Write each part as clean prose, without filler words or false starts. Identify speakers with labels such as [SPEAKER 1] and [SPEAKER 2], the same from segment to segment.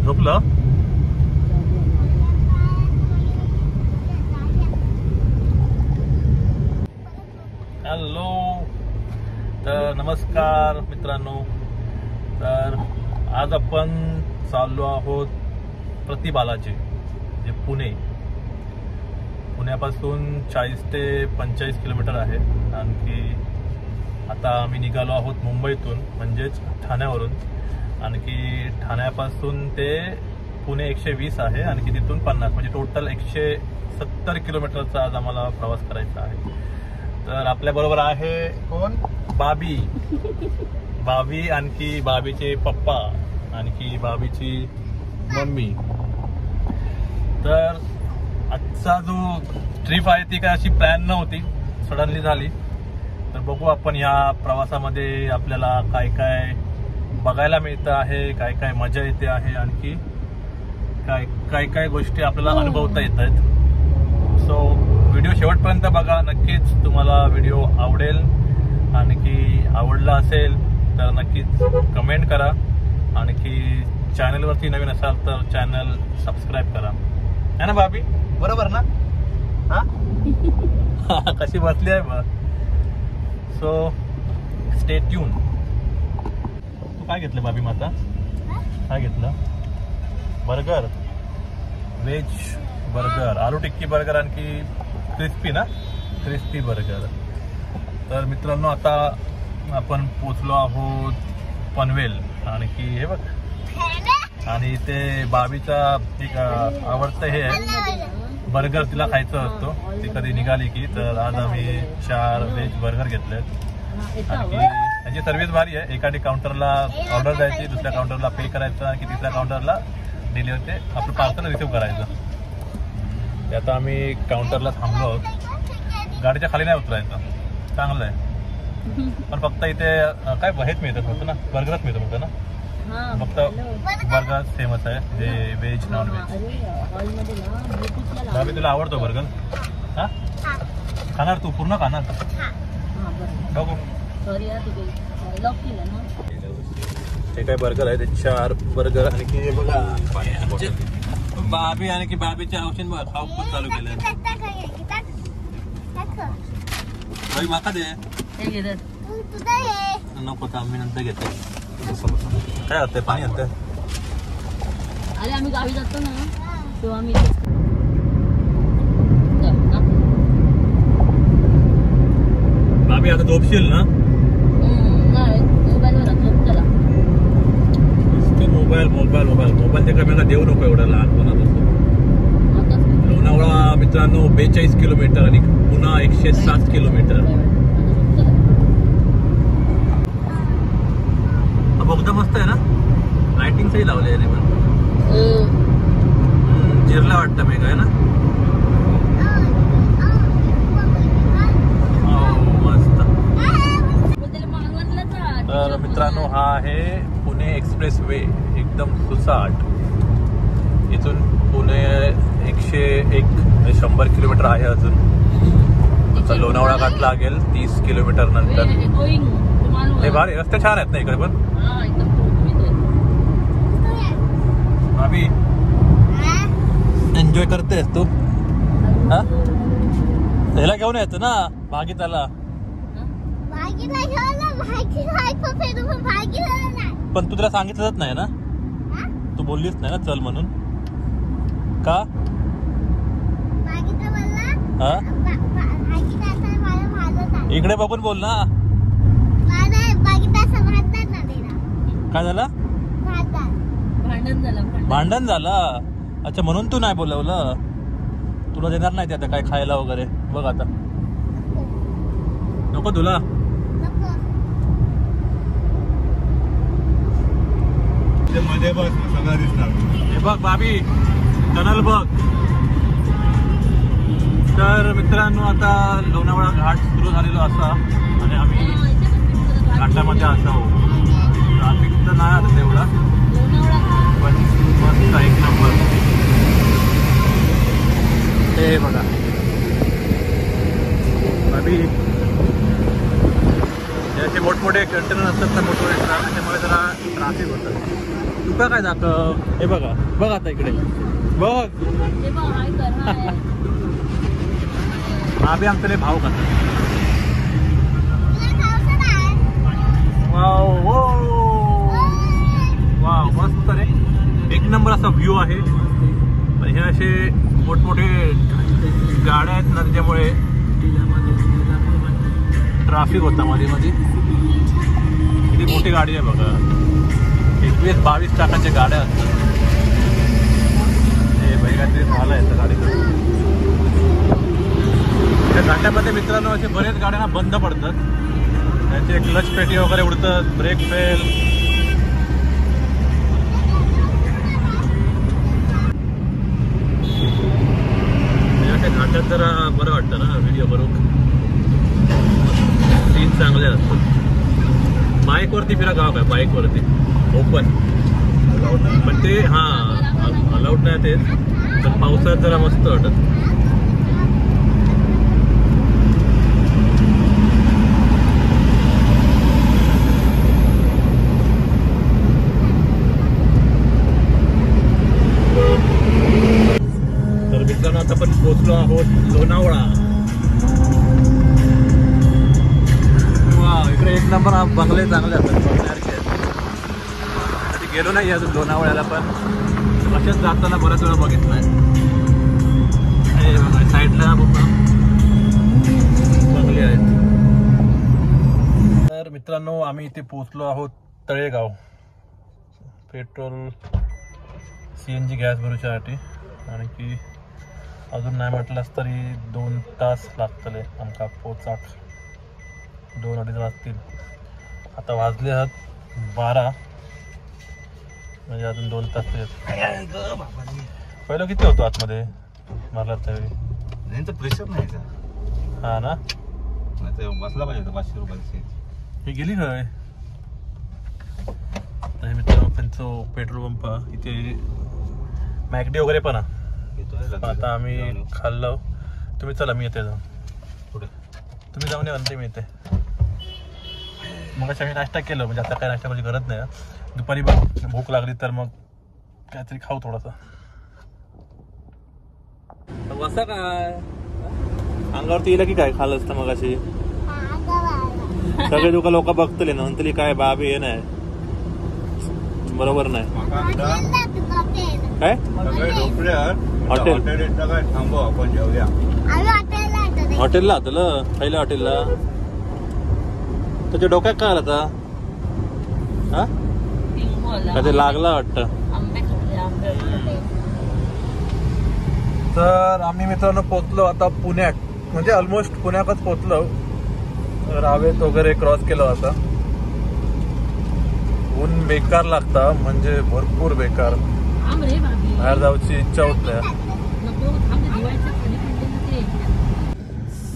[SPEAKER 1] झोपलं? हॅलो, तर नमस्कार मित्रांनो. तर आज आपण चाललो आहोत प्रतिबालाजी, जे पुण्यापासून 40 ते 45 किलोमीटर आहे. आणखी आता आम्ही निघालो आहोत मुंबईतून, म्हणजेच ठाण्यावरून. आणखी ठाण्यापासून ते पुणे 120 आहे, आणखी तिथून 50, म्हणजे टोटल 170 किलोमीटरचा आज आम्हाला प्रवास करायचा आहे. तर आपल्या बरोबर आहे कोण? बाबी, आणखी बाबीचे पप्पा, आणखी बाबीची मम्मी. तर आजचा जो ट्रिप आहे ती काय अशी प्लॅन नव्हती, सडनली झाली. तर बघू आपण या प्रवासामध्ये आपल्याला काय काय बघायला मिळतं आहे, काय काय मजा येते आहे, आणखी काय काय गोष्टी आपल्याला अनुभवता येत आहेत. सो व्हिडिओ शेवटपर्यंत बघा, नक्कीच तुम्हाला व्हिडिओ आवडेल. आणखी आवडला असेल तर नक्कीच कमेंट करा. आणखी चॅनलवरती नवीन असाल तर चॅनल सबस्क्राईब करा, है ना बाबी? बरोबर ना? हा कशी बसली आहे बघ. So stay tune. तू काय घेतलं बाबी माता? काय घेतलं? बर्गर, व्हेज बर्गर, आलू टिक्की बर्गर, आणखी क्रिस्पी बर्गर. तर मित्रांनो, आता आपण पोचलो आहोत पनवेल. आणखी हे बघ, आणि ते बाबीचा एक आवडतं हे आहे बर्गर, तिला खायचं असतो ती कधी निघाली की. तर आज आम्ही 4 व्हेज बर्गर घेतलेत. आणखी त्याची सर्व्हिस भारी आहे. एका काउंटरला ऑर्डर द्यायची, दुसऱ्या काउंटरला पे करायचं, आणखी तिसऱ्या काउंटरला डिलिव्हरी ते आपलं पार्सल रिसिव्ह करायचं. ते आता आम्ही काउंटरला थांबलो आहोत. गाडीच्या खाली नाही उतरायचं, चांगलं आहे. पण फक्त इथे काय हेच मिळतं फक्त ना, बर्गरच मिळतं फक्त ना. फक्त बर्गर फेमस आहे, जे व्हेज नॉन व्हेज. बाबी तुला आवडतो बर्गर? हा खाणार तू? पूर्ण खाणार? बघू. हे काय बर्गर आहे, ते 4 बर्गर. आणखी बघा बाबी, आणि की बाबीच्या औषध बघ खाऊ खूप चालू केलं. बाबी माका दे. नको तर आम्ही नंतर घेतो. काय होतंय? पाणी होतंय.
[SPEAKER 2] अरे आम्ही गावी जातो ना तेव्हा आम्ही
[SPEAKER 1] बाबी आता झोपशील ना? मोबाईल ते कमी देऊ नको एवढं लहानपणापासून. लोणावळा मित्रांनो 42 किलोमीटर आणि पुन्हा 107 किलोमीटर. बोगदा मस्त आहे ना, लाइटिंग सही लावली आहे. पण जिरला वाटतं मी काय ना. मस्त. तर मित्रांनो, हा आहे पुणे एक्सप्रेस वे, एकदम सुसाट. इथून पुणे 100 किलोमीटर आहे अजून. आता लोणावळा घाट लागेल 30 किलोमीटर नंतर. हे भारी रस्ते छान आहेत ना इकडे पण. भाभी एन्जॉय करतेस तू? हा ह्याला घेऊन येतो ना भागीताला. पण तू तुला सांगितलंच नाही ना, तू बोललीच नाही ना चल म्हणून. का? हा इकडे बघून बोल ना. काय झालं? भांडण झालं. अच्छा, म्हणून तू नाही बोलवलं. तुला देणार नाही ते आता काय खायला वगैरे. बघ आता नको तुला. मध्ये बघ सगळं दिसणार. हे बघ बाबी, टनल बघ. तर मित्रांनो, आता लोणावळा घाट सुरू झालेला असा, आणि आम्ही घाटामध्ये असावं. ट्रॅफिक तर नाही आता तेवढा, पण मस्त एक नंबर. ते बघा बाबी, याचे मोठमोठे कंटेनर असतात ना, मोठमोठे ट्रक, त्यामुळे जरा ट्रॅफिक होतं. तुका काय दाखव? हे बघा बघ आता इकडे बघ
[SPEAKER 2] ते बघ हाय कर हाय
[SPEAKER 1] आम्ही आमचे भाव खातो वाव वाव मस्त रे एक नंबर असा व्ह्यू आहे हे असे मोठमोठे गाड्या आहेत ना त्याच्यामुळे ट्रॅफिक होता मध्ये मध्ये किती मोठी गाडी आहे बघा 21-22 चाकाच्या गाड्या असतात हे भाई काहीतरी झालं आहे त्या गाडीचं त्या घाट्यामध्ये मित्रांनो असे बरेच गाड्यांना बंद पडतात त्यांचे क्लच पेटी वगैरे उडतात ब्रेक फेल घाटात जरा बरं वाटतं ना व्हिडिओ बरोबर सीन चांगले असतात बाईकवरती फिरा गाव काय बाईकवरती ओपन पण ते हा अलाउड नाही तेच पण पावसाळ्यात जरा मस्त वाटत तर मित्रांनो आता आपण पोहोचलो आहोत लोणावळा वा इकडे एक नंबर बंगले चांगले असतात बघण्यासारखे कधी गेलो नाही अजून लोणावळ्याला पण अशाच जाताना बऱ्याच वेळा बघितलंय हे बघा साईडला बंगले आहेत तर मित्रांनो आम्ही इथे पोहोचलो आहोत तळेगाव पेट्रोल CNG गॅस भरूच्यासाठी आणि की अजून नाही म्हटलंच तरी 2 तास लागतले आमका पोचाक 2-2.5 वाजतील आता वाजले आहात 12 म्हणजे अजून 2 तास पहिलं किती होतो आतमध्ये मला त्यावेळी
[SPEAKER 3] यांचं प्रेशर नाही का
[SPEAKER 1] हा ना
[SPEAKER 3] बसला पाहिजे होता 500 रुपयाची
[SPEAKER 1] हे गेली काय तर मित्रांनो त्यांचं पेट्रोल पंप इथे मॅकडी वगैरे पण आता आम्ही खाल्लो तुम्ही चला मी येते जाऊन
[SPEAKER 3] कुठे
[SPEAKER 1] तुम्ही जाऊन या नंतर मी येते मग अशा आम्ही नाश्ता केलं म्हणजे आता काय नाश्ता करायची गरज नाही दुपारी भूक लागली तर मग काहीतरी खाऊ थोडासा बसा काय अंगावरती येईल की काय खाल्लं असतं मग अशी सगळे लोक बघतले ना नंतर काय बाबी हे नाही बरोबर नाही काय हॉटेल
[SPEAKER 3] थांबव आपण जेवूया
[SPEAKER 1] हॉटेलला आलं पहिल्या हॉटेलला त्याच्या डोक्यात काय आला आता हा का ते लागला वाटतं
[SPEAKER 2] आंबे खाल्ले आंबे
[SPEAKER 1] तर आम्ही मित्रांनो पोहोचलो आता पुण्यात म्हणजे ऑलमोस्ट पुण्यातच पोहोचलो रावेत वगैरे क्रॉस केलं आता ऊन बेकार लागता म्हणजे भरपूर बेकार
[SPEAKER 2] आम रे भाभी
[SPEAKER 1] बाहेर जाऊची इच्छा होत नाही
[SPEAKER 2] नको थांब ते दिवाळीचं खाली पडले ते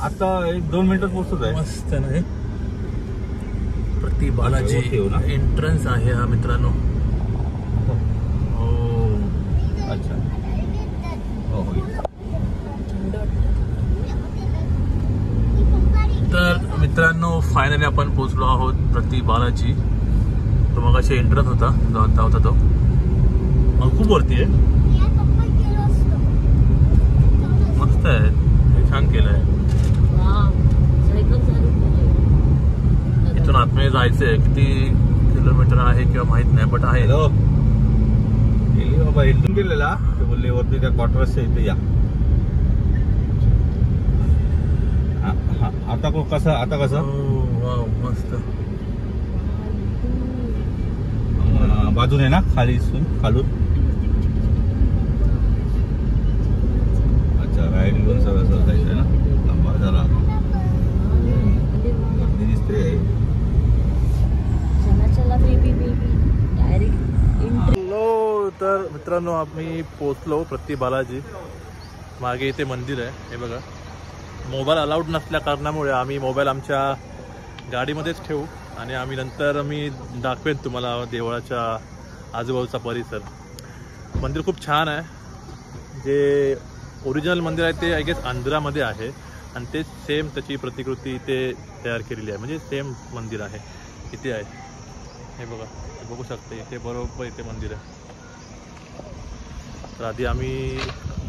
[SPEAKER 3] आता 1-2 मिनिटात पोहोचत आहे
[SPEAKER 1] मस्त नाही प्रति बालाजी एंट्रन्स आहे हा मित्रांनो हो
[SPEAKER 3] अच्छा हो
[SPEAKER 1] तर मित्रांनो फायनली आपण पोहोचलो आहोत प्रति बालाजी तो मग अशी एंट्रन्स होता जो होता तो मग खूप वरती आहे मस्त आहे छान केलं आहे इथून आतमध्ये जायचंय किती किलोमीटर आहे किंवा माहित नाही बट आहे
[SPEAKER 3] गेली बाबा इथून गेलेला ते बोलले वरती त्या क्वार्टर्सच्या इथे या आता कसं
[SPEAKER 1] वाव मस्त
[SPEAKER 3] बाजूने ना खाली खालून अच्छा राईट घेऊन सगळं जायचं आहे ना लांबा जरा दिसते
[SPEAKER 1] हॅलो तर मित्रांनो आम्ही पोचलो प्रति बालाजी मागे इथे मंदिर आहे हे बघा मोबाईल अलाउड नसल्या कारणामुळे आम्ही मोबाईल आमच्या गाडीमध्येच ठेवू आणि आम्ही नंतर मी दाखवेन तुम्हाला देवळाच्या आजूबाजूचा परिसर मंदिर खूप छान आहे जे ओरिजिनल मंदिर आहे ते आय गेस आंध्रामध्ये आहे आणि ते सेम त्याची प्रतिकृती इथे तयार केलेली आहे म्हणजे सेम मंदिर आहे इथे आहे हे बघा बघू शकते इथे बरोबर इथे मंदिर आहे तर आधी आम्ही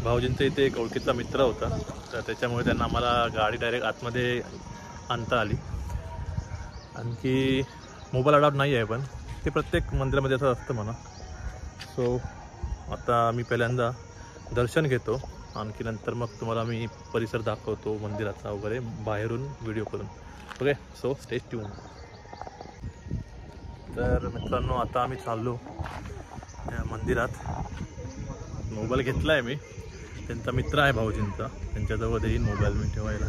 [SPEAKER 1] भाऊजींचा इथे एक ओळखीचा मित्र होता, तर त्याच्यामुळे त्यांना आम्हाला गाडी डायरेक्ट आतमध्ये आणता आली. आणखी मोबाईल अलाउड नाही आहे, पण ते प्रत्येक मंदिरामध्ये असं असतं म्हणा. सो आता आम्ही पहिल्यांदा दर्शन घेतो, आणखी नंतर मग तुम्हाला मी परिसर दाखवतो मंदिराचा वगैरे बाहेरून व्हिडिओ करून. Okay, so stay tune. तर मित्रांनो, आता आम्ही चाललो या मंदिरात. मोबाईल घेतला आहे मी, त्यांचा मित्र आहे भाऊजींचा, त्यांच्याजवळ देईन मोबाईल मी ठेवायला.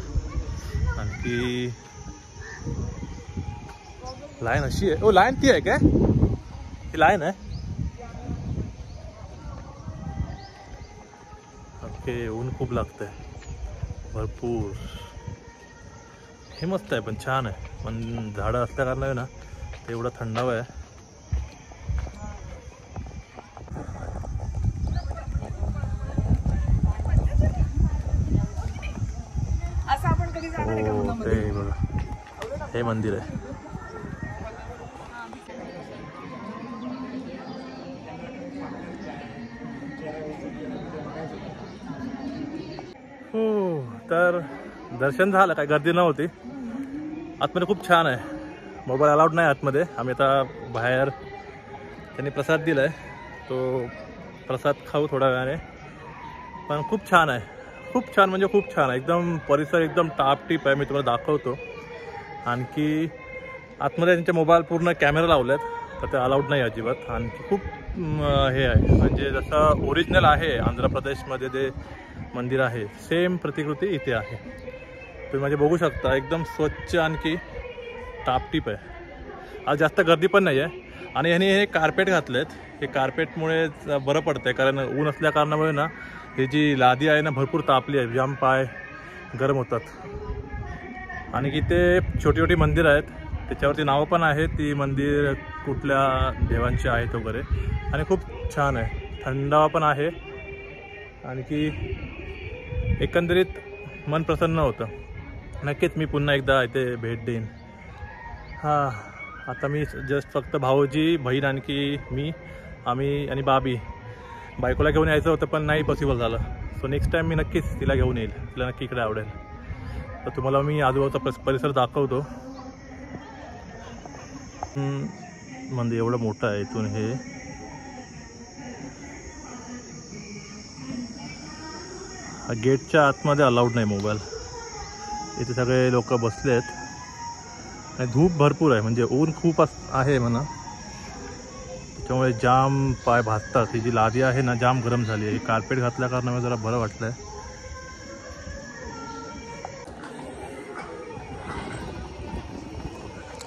[SPEAKER 1] आणखी लाईन अशी आहे. ओ, लाईन ती आहे काय? ही लाईन आहे. ओके, ऊन खूप लागतंय भरपूर. हे मस्त आहे, पण छान आहे. पण झाडं असल्या कारणाने ना ते एवढं थंडावं आहे. हो, ते बघा, हे मंदिर आहे. हो, तर दर्शन झालं, काय गर्दी नव्हती. आतमध्ये खूप छान आहे. मोबाईल अलाउड नाही आतमध्ये. आम्ही आता बाहेर त्यांनी प्रसाद दिला आहे, तो प्रसाद खाऊ थोड्या वेळाने. पण खूप छान आहे, खूप छान म्हणजे खूप छान आहे. एकदम परिसर एकदम टापटीप आहे. मी तुम्हाला दाखवतो. आणखी आतमध्ये त्यांचे मोबाईल पूर्ण कॅमेरा लावले आहेत, तर ते अलाउड नाही अजिबात. आणखी खूप हे आहे, म्हणजे जसं ओरिजिनल आहे आंध्र प्रदेशमध्ये ते मंदिर आहे, सेम प्रतिकृती इथे आहे. तुम्ही म्हणजे बघू शकता, एकदम स्वच्छ आणखी टापटीप आहे. आज जास्त गर्दी पण नाही आहे. आणि ह्याने हे कार्पेट घातलेत. हे कार्पेटमुळे बरं पडतं आहे, कारण ऊन असल्या कारणामुळे ना ही जी लादी आहे ना भरपूर तापली आहे, जाम पाय गरम होतात. आणि इथे छोटी छोटी मंदिरं आहेत, त्याच्यावरती नावं पण आहेत, ती मंदिर कुठल्या देवांची आहेत वगैरे. आणि खूप छान आहे, थंडावा पण आहे. आणखी एकंदरीत मन प्रसन्न होतं. नक्कीच मी पुन्हा एकदा इथे भेट देईन. हां, आता मी जस्ट फक्त भाऊजी, बहीण आणखी मी, आम्ही आणि बाबी. बायकोला घेऊन यायचं होतं पण नाही पॉसिबल झालं. सो नेक्स्ट टाईम मी नक्कीच तिला घेऊन येईल, तिला नक्की इकडे आवडेल. तर तुम्हाला मी आजूबाजूचा परिसर दाखवतो. मंदिर एवढं मोठं आहे. इथून हे गेटच्या आतमध्ये अलाउड नाही मोबाईल. इथे सगळे लोक बसले आहेत आणि धूप भरपूर आहे, म्हणजे ऊन खूप आहे म्हणा, त्याच्यामुळे जाम पाय भाजतात. ही जी लादी आहे ना जाम गरम झाली आहे. कार्पेट घातल्या कारणामुळे जरा बरं वाटलंय.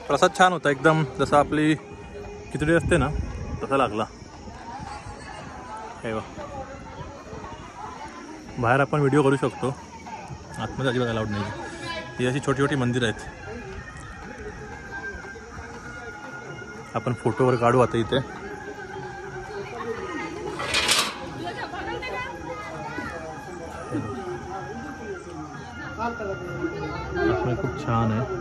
[SPEAKER 1] प्रसाद छान होता, एकदम जसं आपली खिचडी असते ना तसा लागला. हे बाहेर आपण व्हिडिओ करू शकतो, आतमध्ये अजिबात अलाउड नाही. ही अशी छोटी छोटी मंदिरं आहेत. आपण फोटो वगैरे काढू आता इथे. आतमध्ये खूप छान आहे.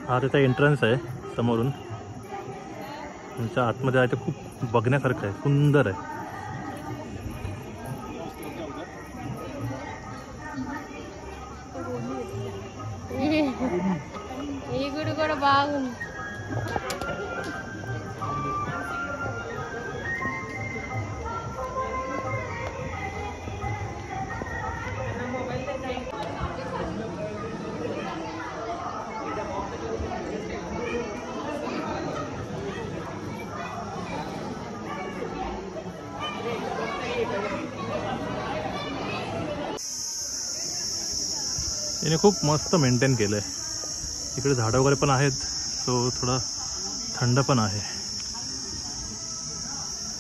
[SPEAKER 1] हा त्याचा एंट्रन्स आहे समोरून. तुमच्या आतमध्ये आहे ते खूप बघण्यासारखं आहे, सुंदर आहे. याने खूप मस्त मेंटेन केलं आहे. इकडे झाडं वगैरे पण आहेत, सो थोडं थंड पण आहे.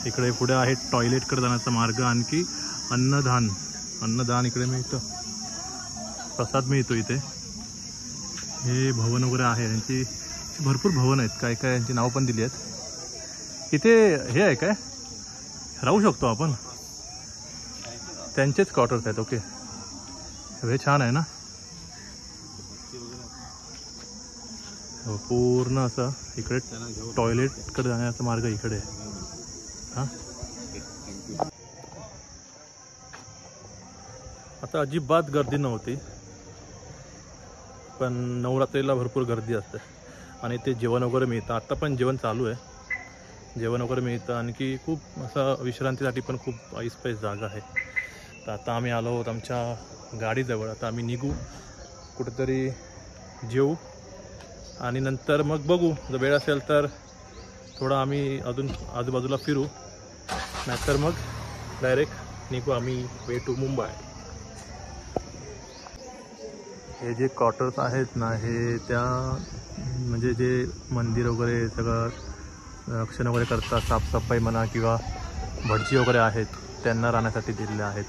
[SPEAKER 1] इकडे पुढे आहे टॉयलेटकडे जाण्याचा मार्ग. आणखी अन्नदान इकडे मिळतं, प्रसाद मिळतो इथे. हे भवन वगैरे आहे, यांची भरपूर भवन आहेत, काय काय यांची नाव पण दिली आहेत. इथे हे आहे काय, राहू शकतो आपण, त्यांचेच क्वार्टर्स आहेत. ओके, हे छान आहे ना. पूर्ण असं इकडे टॉयलेटकडे जाण्याचा मार्ग इकडे आहे. हां आता अजिबात गर्दी नव्हती, पण नवरात्रीला भरपूर गर्दी असते आणि ते जेवण वगैरे मिळतं. आत्ता पण जेवण चालू आहे, जेवण वगैरे मिळतं. आणखी खूप असं विश्रांतीसाठी पण खूप ऐसपैस जागा आहे. तर आता आम्ही आलो आहोत आमच्या गाडीजवळ. आता आम्ही निघू, कुठेतरी जेवू आणि नंतर मग बघू, जर वेळ असेल तर थोडं आम्ही अजून आजूबाजूला फिरू, नाहीतर मग डायरेक्ट निघू आम्ही वे टू मुंबई. हे जे क्वार्टर्स आहेत ना, हे त्या म्हणजे जे मंदिर वगैरे सगळं रक्षण वगैरे करतात, साफसफाई म्हणा किंवा भटजी वगैरे आहेत, त्यांना राहण्यासाठी दिलेले आहेत.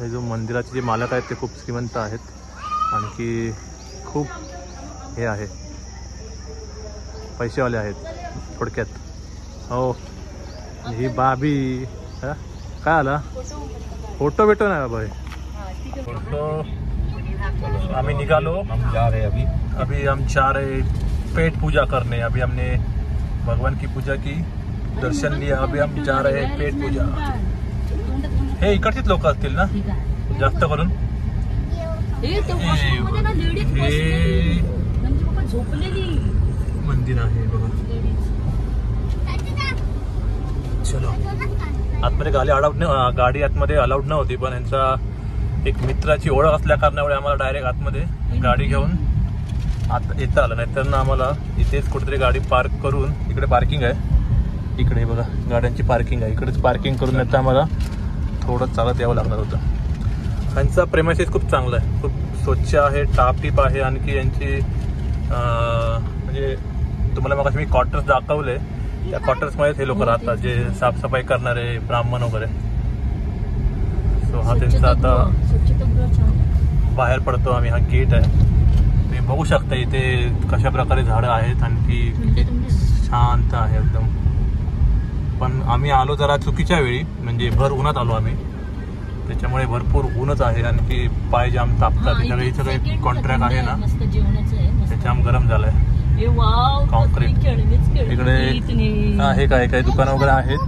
[SPEAKER 1] हे जो मंदिराचे जे मालक आहेत ते खूप श्रीमंत आहेत, आणखी खूप हे आहे, पैसेवाले आहेत थोडक्यात. हो ही बाबी काय आला फोटो भेटो ना भाई. फोटो आम्ही निघालो, हम जा रहे अभी हम जा रहे पेट पूजा करने. अभी हमने भगवान की पूजा की, दर्शन लिया, अभी हम जा रहे हैं पेट पूजा. हे इकडचेच लोक असतील ना जास्त करून. हे मंदिर आहे बघा. चलो आतमध्ये गाडी आतमध्ये अलाउड नव्हती, पण यांचा एक मित्राची ओळख असल्या कारणामुळे आम्हाला डायरेक्ट आतमध्ये गाडी घेऊन आत येता आलं. नाही तर ना आम्हाला इथेच कुठेतरी गाडी पार्क करून, इकडे पार्किंग आहे, इकडे बघा गाड्यांची पार्किंग आहे, इकडेच पार्किंग करून नाही तर आम्हाला थोडं चालत यावं लागणार होतं. यांचा प्रेमाइसेस खूप चांगला आहे, खूप स्वच्छ आहे, टापटीप आहे. आणखी यांची म्हणजे तुम्हाला मग मी क्वार्टर्स दाखवले, त्या क्वार्टर्समध्येच हे लोक राहतात, जे साफसफाई करणारे ब्राह्मण वगैरे. सो हा त्यांचा आता बाहेर पडतो आम्ही. हा गेट आहे, तुम्ही बघू शकता इथे कशा प्रकारे झाडं आहेत, आणखी शांत आहे एकदम. पण आम्ही आलो जरा चुकीच्या वेळी, म्हणजे भर उन्हात आलो आम्ही, त्याच्यामुळे भरपूर ऊनच आहे. आणखी पाय जाम तापतात. सगळे सगळे कॉन्ट्रॅक्ट आहे ना, त्याच्याम गरम झालंय. कॉन्क्रीट इकडे आहे, काय काय दुकानं वगैरे आहेत.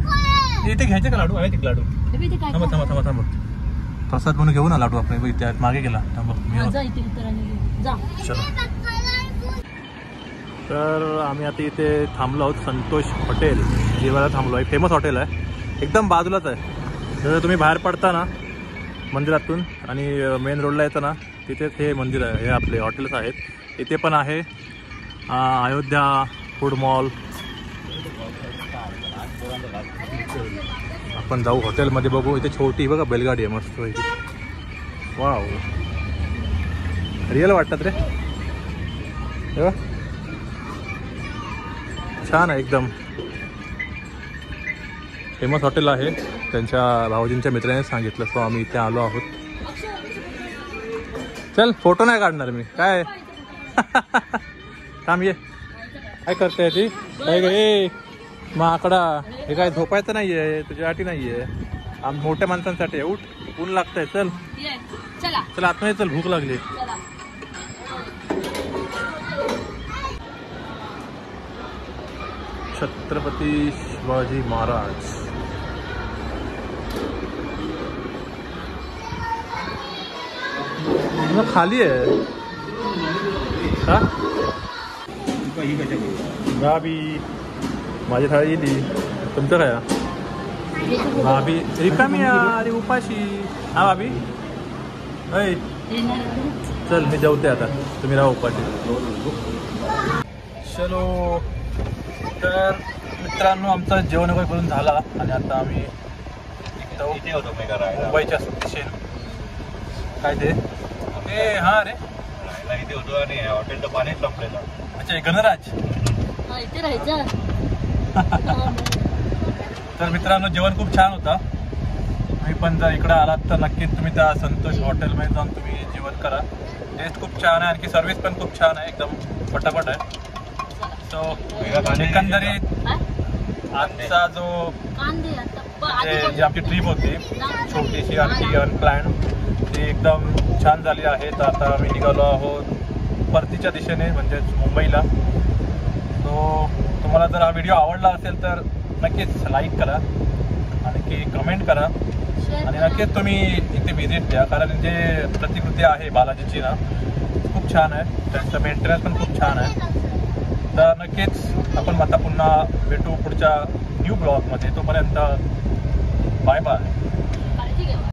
[SPEAKER 1] इथे घ्यायचे का लाडू? आहे तिकडे लाडू. थांबा थांबा थांबा थांबा, प्रसाद म्हणून घेऊ ना लाडू आपण. त्यात मागे गेला. चलो तर आम्ही आता इथे थांबलो आहोत संतोष हॉटेल जेवायला थांबलो आहे. फेमस हॉटेल आहे, एकदम बाजूलाच आहे. जर तुम्ही बाहेर पडता ना मंदिरातून आणि मेन रोडला येतं ना, तिथेच हे मंदिर आहे, हे आपले हॉटेल्स आहेत. इथे पण आहे अयोध्या फूड मॉल. आपण जाऊ हॉटेलमध्ये बघू. इथे छोटी बघा बैलगाडी आहे मस्त पैकी. वाव, रिअल वाटतात रे, छान आहे एकदम. फेमस हॉटेल आहे, त्यांच्या भाऊजींच्या मित्राने सांगितलं, सो आम्ही इथे आलो आहोत. चल फोटो नाही काढणार मी, काय थांब ये. काय करते ती? काय गे माकडा, हे काय झोपायचं नाहीये तुझ्यासाठी, नाहीये मोठ्या माणसांसाठी आहे. उठ, ऊन लागतंय. चल चल आतमध्ये चल, भूक लागली. छत्रपती शिवाजी महाराज. खाली आहे हा भाभी. माझी थाळी येली, तुमचं काय भाभी? रिकामी अरे उपाशी. हा भाभी, ऐ चल मी जेवते आता, तुम्ही राहा उपाशी. चलो तर मित्रांनो, आमचं जेवण वगैरे करून झाला आणि आता आम्ही इथे होतो मुंबईच्या स्टेशन. काय ते हा रे, इथे होतो आणि हॉटेलचं पाणी संपलेलं. अच्छा, गणराज
[SPEAKER 2] इथे राहायचं.
[SPEAKER 1] तर मित्रांनो, जेवण खूप छान होता. तुम्ही पण जर इकडे आलात तर नक्कीच तुम्ही त्या संतोष हॉटेलमध्ये जाऊन तुम्ही जेवण करा. टेस्ट खूप छान आहे, आणखी सर्व्हिस पण खूप छान आहे, एकदम पटापट आहे. सो एकंदरीत आजचा जो जी आपली ट्रिप होती छोटीशी आणखी अनप्लॅन्ड, ती एकदम छान झाली आहे. तर आता आम्ही निघालो आहोत परतीच्या दिशेने म्हणजे मुंबईला. सो तुम्हाला जर हा व्हिडिओ आवडला असेल तर नक्कीच लाईक करा, आणखी कमेंट करा, आणि नक्कीच तुम्ही इथे व्हिजिट द्या, कारण जे प्रतिकृती आहे बालाजीची ना खूप छान आहे, त्यांचं मेंटेनन्स पण खूप छान आहे. तर नक्कीच आपण आता पुन्हा भेटू पुढच्या न्यू ब्लॉगमध्ये. तोपर्यंत बाय बाय.